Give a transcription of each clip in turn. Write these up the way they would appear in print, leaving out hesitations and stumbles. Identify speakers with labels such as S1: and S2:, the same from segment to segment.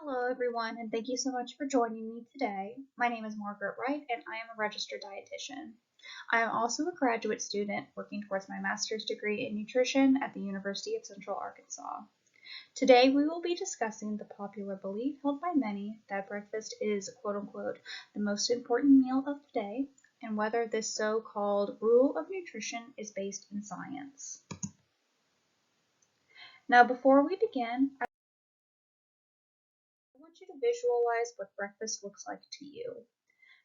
S1: Hello everyone, and thank you so much for joining me today. My name is Margaret Wright, and I am a registered dietitian. I am also a graduate student working towards my master's degree in nutrition at the University of Central Arkansas. Today we will be discussing the popular belief held by many that breakfast is quote-unquote the most important meal of the day, and whether this so-called rule of nutrition is based in science. Now before we begin, I want you to visualize what breakfast looks like to you.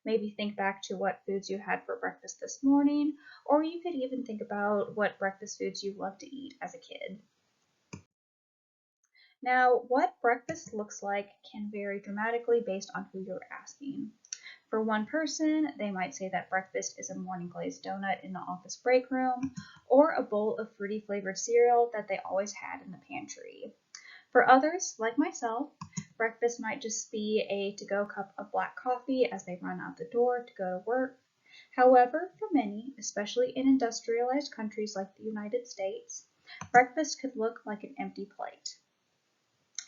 S1: Maybe think back to what foods you had for breakfast this morning, or you could even think about what breakfast foods you loved to eat as a kid. Now, what breakfast looks like can vary dramatically based on who you're asking. For one person, they might say that breakfast is a morning glazed donut in the office break room, or a bowl of fruity flavored cereal that they always had in the pantry. For others, like myself, breakfast might just be a to-go cup of black coffee as they run out the door to go to work. However, for many, especially in industrialized countries like the United States, breakfast could look like an empty plate.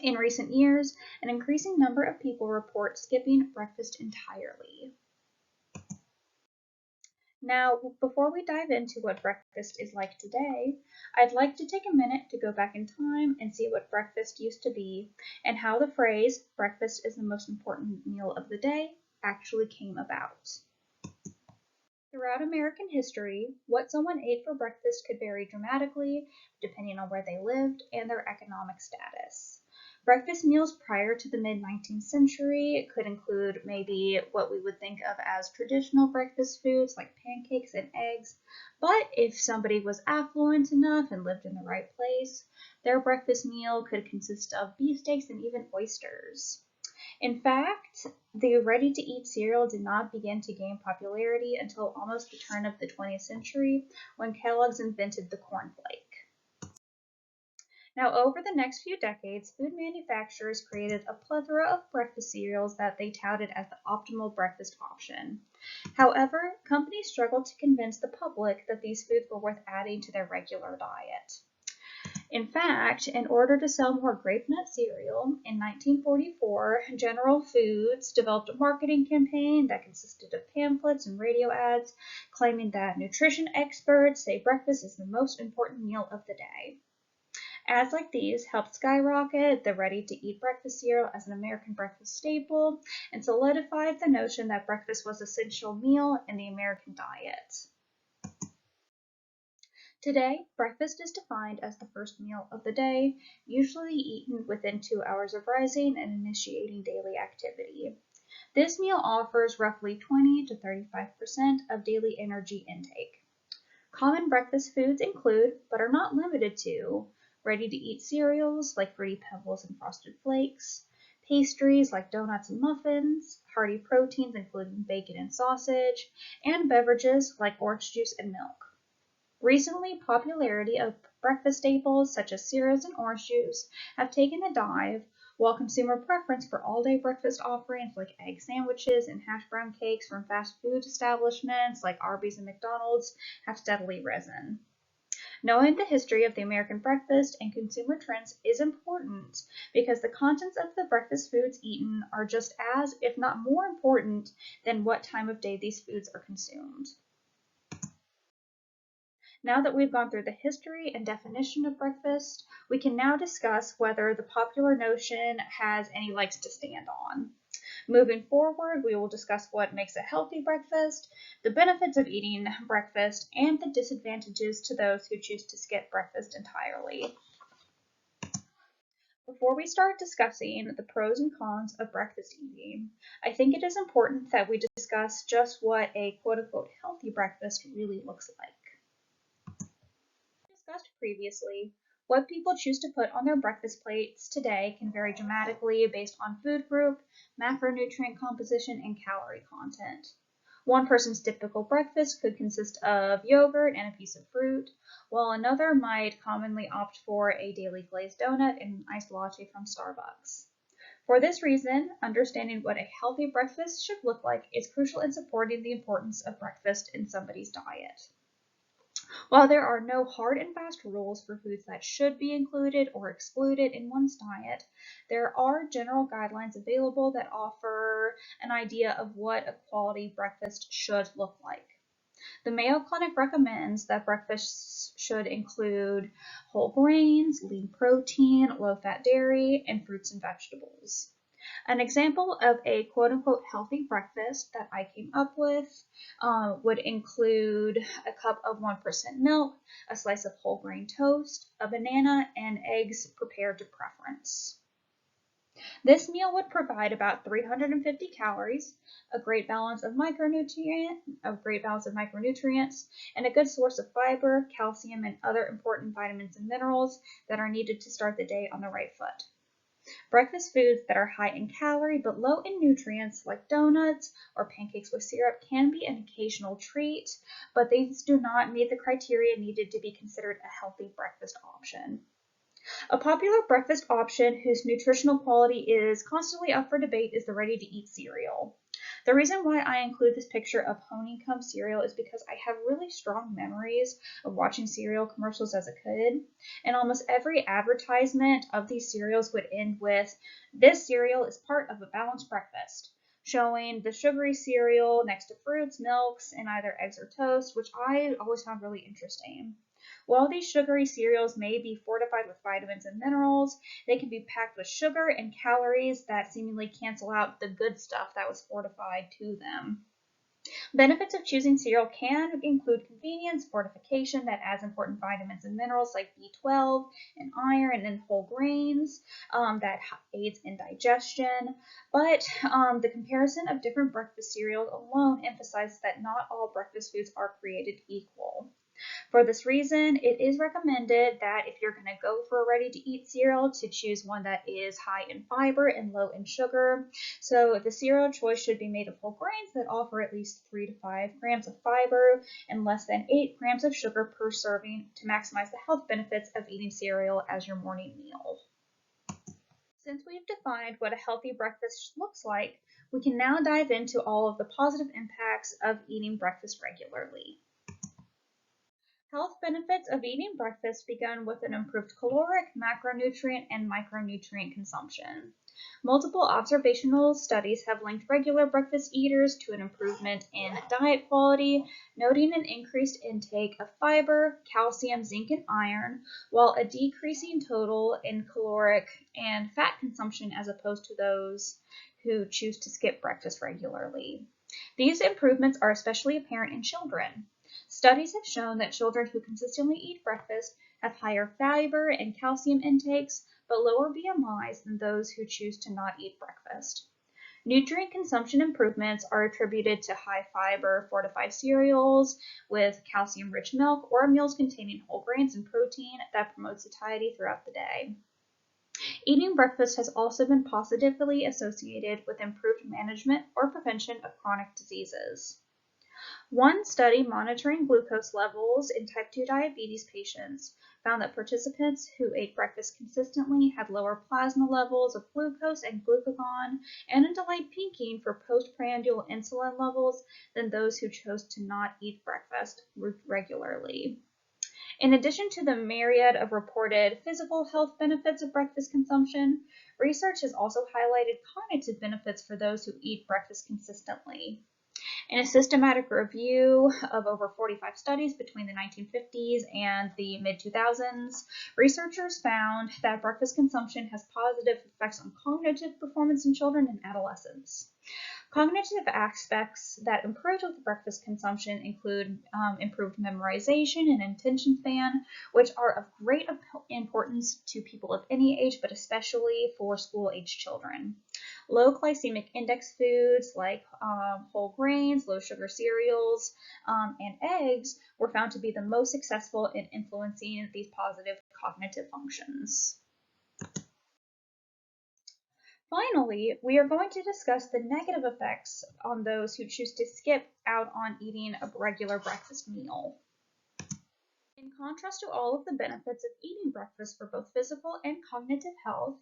S1: In recent years, an increasing number of people report skipping breakfast entirely. Now, before we dive into what breakfast is like today, I'd like to take a minute to go back in time and see what breakfast used to be and how the phrase, breakfast is the most important meal of the day, actually came about. Throughout American history, what someone ate for breakfast could vary dramatically depending on where they lived and their economic status. Breakfast meals prior to the mid-19th century could include maybe what we would think of as traditional breakfast foods like pancakes and eggs, but if somebody was affluent enough and lived in the right place, their breakfast meal could consist of beefsteaks and even oysters. In fact, the ready-to-eat cereal did not begin to gain popularity until almost the turn of the 20th century when Kellogg's invented the cornflake. Now, over the next few decades, food manufacturers created a plethora of breakfast cereals that they touted as the optimal breakfast option. However, companies struggled to convince the public that these foods were worth adding to their regular diet. In fact, in order to sell more grape nut cereal, in 1944, General Foods developed a marketing campaign that consisted of pamphlets and radio ads claiming that nutrition experts say breakfast is the most important meal of the day. Ads like these helped skyrocket the ready-to-eat breakfast cereal as an American breakfast staple and solidified the notion that breakfast was an essential meal in the American diet. Today, breakfast is defined as the first meal of the day, usually eaten within 2 hours of rising and initiating daily activity. This meal offers roughly 20 to 35% of daily energy intake. Common breakfast foods include, but are not limited to, ready-to-eat cereals like Fruity Pebbles and Frosted Flakes, pastries like donuts and muffins, hearty proteins including bacon and sausage, and beverages like orange juice and milk. Recently, popularity of breakfast staples such as cereals and orange juice have taken a dive, while consumer preference for all-day breakfast offerings like egg sandwiches and hash brown cakes from fast food establishments like Arby's and McDonald's have steadily risen. Knowing the history of the American breakfast and consumer trends is important because the contents of the breakfast foods eaten are just as, if not more important, than what time of day these foods are consumed. Now that we've gone through the history and definition of breakfast, we can now discuss whether the popular notion has any legs to stand on. Moving forward, we will discuss what makes a healthy breakfast, the benefits of eating breakfast, and the disadvantages to those who choose to skip breakfast entirely. Before we start discussing the pros and cons of breakfast eating, I think it is important that we discuss just what a quote-unquote healthy breakfast really looks like. Discussed previously, what people choose to put on their breakfast plates today can vary dramatically based on food group, macronutrient composition, and calorie content. One person's typical breakfast could consist of yogurt and a piece of fruit, while another might commonly opt for a daily glazed donut and an iced latte from Starbucks. For this reason, understanding what a healthy breakfast should look like is crucial in supporting the importance of breakfast in somebody's diet. While there are no hard and fast rules for foods that should be included or excluded in one's diet, there are general guidelines available that offer an idea of what a quality breakfast should look like. The Mayo Clinic recommends that breakfasts should include whole grains, lean protein, low-fat dairy, and fruits and vegetables. An example of a quote-unquote healthy breakfast that I came up with would include a cup of 1% milk, a slice of whole grain toast, a banana, and eggs prepared to preference. This meal would provide about 350 calories, a great balance of micronutrients, and a good source of fiber, calcium, and other important vitamins and minerals that are needed to start the day on the right foot. Breakfast foods that are high in calorie but low in nutrients, like donuts or pancakes with syrup, can be an occasional treat, but these do not meet the criteria needed to be considered a healthy breakfast option. A popular breakfast option whose nutritional quality is constantly up for debate is the ready-to-eat cereal. The reason why I include this picture of honeycomb cereal is because I have really strong memories of watching cereal commercials as a kid, and almost every advertisement of these cereals would end with, "This cereal is part of a balanced breakfast," showing the sugary cereal next to fruits, milks, and either eggs or toast, which I always found really interesting. While these sugary cereals may be fortified with vitamins and minerals, they can be packed with sugar and calories that seemingly cancel out the good stuff that was fortified to them. Benefits of choosing cereal can include convenience, fortification that adds important vitamins and minerals like B12 and iron and whole grains that aids in digestion. But the comparison of different breakfast cereals alone emphasizes that not all breakfast foods are created equal. For this reason, it is recommended that if you're going to go for a ready-to-eat cereal, to choose one that is high in fiber and low in sugar. So the cereal choice should be made of whole grains that offer at least 3 to 5 grams of fiber and less than 8 grams of sugar per serving to maximize the health benefits of eating cereal as your morning meal. Since we've defined what a healthy breakfast looks like, we can now dive into all of the positive impacts of eating breakfast regularly. Health benefits of eating breakfast begin with an improved caloric, macronutrient, and micronutrient consumption. Multiple observational studies have linked regular breakfast eaters to an improvement in diet quality, noting an increased intake of fiber, calcium, zinc, and iron, while a decreasing total in caloric and fat consumption as opposed to those who choose to skip breakfast regularly. These improvements are especially apparent in children. Studies have shown that children who consistently eat breakfast have higher fiber and calcium intakes, but lower BMIs than those who choose to not eat breakfast. Nutrient consumption improvements are attributed to high fiber fortified cereals with calcium-rich milk or meals containing whole grains and protein that promote satiety throughout the day. Eating breakfast has also been positively associated with improved management or prevention of chronic diseases. One study monitoring glucose levels in type 2 diabetes patients found that participants who ate breakfast consistently had lower plasma levels of glucose and glucagon and a delayed peaking for postprandial insulin levels than those who chose to not eat breakfast regularly. In addition to the myriad of reported physical health benefits of breakfast consumption, research has also highlighted cognitive benefits for those who eat breakfast consistently. In a systematic review of over 45 studies between the 1950s and the mid-2000s, researchers found that breakfast consumption has positive effects on cognitive performance in children and adolescents. Cognitive aspects that improve with breakfast consumption include improved memorization and attention span, which are of great importance to people of any age, but especially for school-age children. Low glycemic index foods like whole grains, low sugar cereals, and eggs were found to be the most successful in influencing these positive cognitive functions. Finally, we are going to discuss the negative effects on those who choose to skip out on eating a regular breakfast meal. In contrast to all of the benefits of eating breakfast for both physical and cognitive health,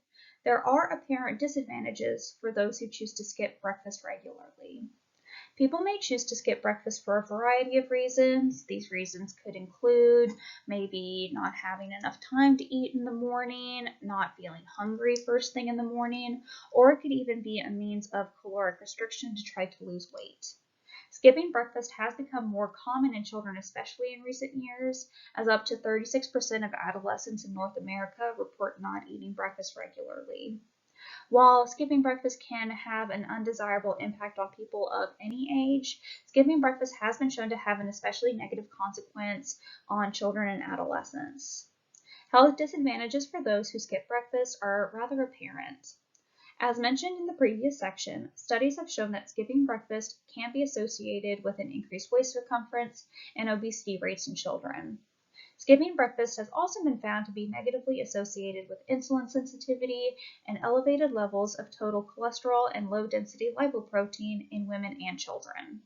S1: there are apparent disadvantages for those who choose to skip breakfast regularly. People may choose to skip breakfast for a variety of reasons. These reasons could include maybe not having enough time to eat in the morning, not feeling hungry first thing in the morning, or it could even be a means of caloric restriction to try to lose weight. Skipping breakfast has become more common in children, especially in recent years, as up to 36% of adolescents in North America report not eating breakfast regularly. While skipping breakfast can have an undesirable impact on people of any age, skipping breakfast has been shown to have an especially negative consequence on children and adolescents. Health disadvantages for those who skip breakfast are rather apparent. As mentioned in the previous section, studies have shown that skipping breakfast can be associated with an increased waist circumference and obesity rates in children. Skipping breakfast has also been found to be negatively associated with insulin sensitivity and elevated levels of total cholesterol and low-density lipoprotein in women and children.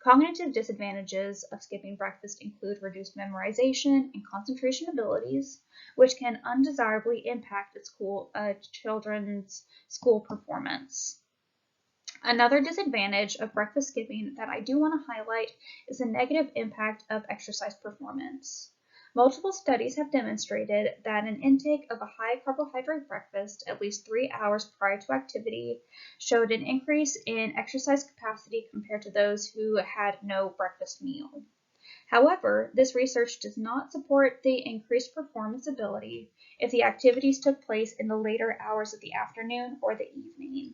S1: Cognitive disadvantages of skipping breakfast include reduced memorization and concentration abilities, which can undesirably impact children's school performance. Another disadvantage of breakfast skipping that I do want to highlight is the negative impact of exercise performance. Multiple studies have demonstrated that an intake of a high carbohydrate breakfast at least 3 hours prior to activity showed an increase in exercise capacity compared to those who had no breakfast meal. However, this research does not support the increased performance ability if the activities took place in the later hours of the afternoon or the evening.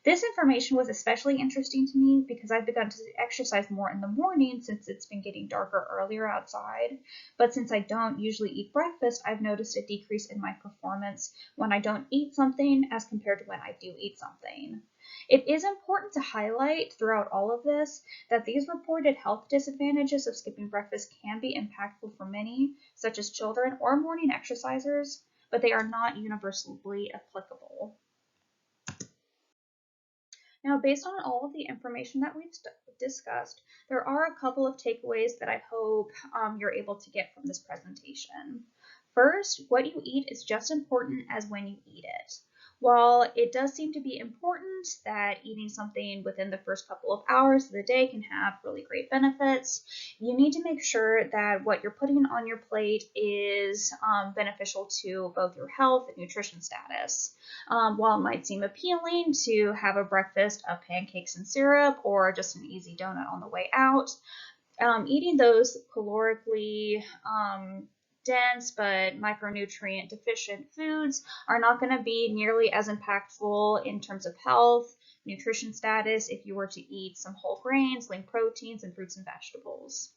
S1: This information was especially interesting to me because I've begun to exercise more in the morning since it's been getting darker earlier outside. But since I don't usually eat breakfast, I've noticed a decrease in my performance when I don't eat something as compared to when I do eat something. It is important to highlight throughout all of this that these reported health disadvantages of skipping breakfast can be impactful for many, such as children or morning exercisers, but they are not universally applicable. Now, based on all of the information that we've discussed, there are a couple of takeaways that I hope you're able to get from this presentation. First, what you eat is just as important as when you eat it. While it does seem to be important that eating something within the first couple of hours of the day can have really great benefits, you need to make sure that what you're putting on your plate is beneficial to both your health and nutrition status. While it might seem appealing to have a breakfast of pancakes and syrup or just an easy donut on the way out, eating those calorically dense but micronutrient deficient foods are not going to be nearly as impactful in terms of health, nutrition status if you were to eat some whole grains, lean proteins, and fruits and vegetables.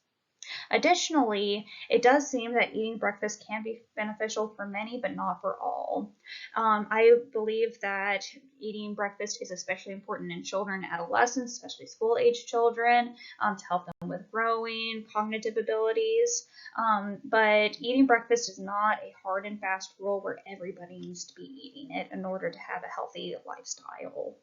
S1: Additionally, it does seem that eating breakfast can be beneficial for many, but not for all. I believe that eating breakfast is especially important in children and adolescents, especially school-age children, to help them with growing cognitive abilities. But eating breakfast is not a hard and fast rule where everybody needs to be eating it in order to have a healthy lifestyle.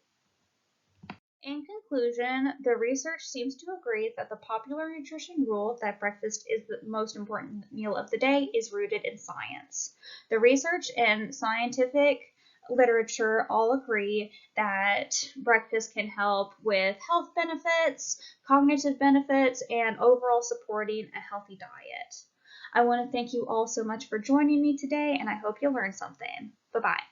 S1: In conclusion, the research seems to agree that the popular nutrition rule that breakfast is the most important meal of the day is rooted in science. The research and scientific literature all agree that breakfast can help with health benefits, cognitive benefits, and overall supporting a healthy diet. I want to thank you all so much for joining me today, and I hope you learned something. Bye-bye.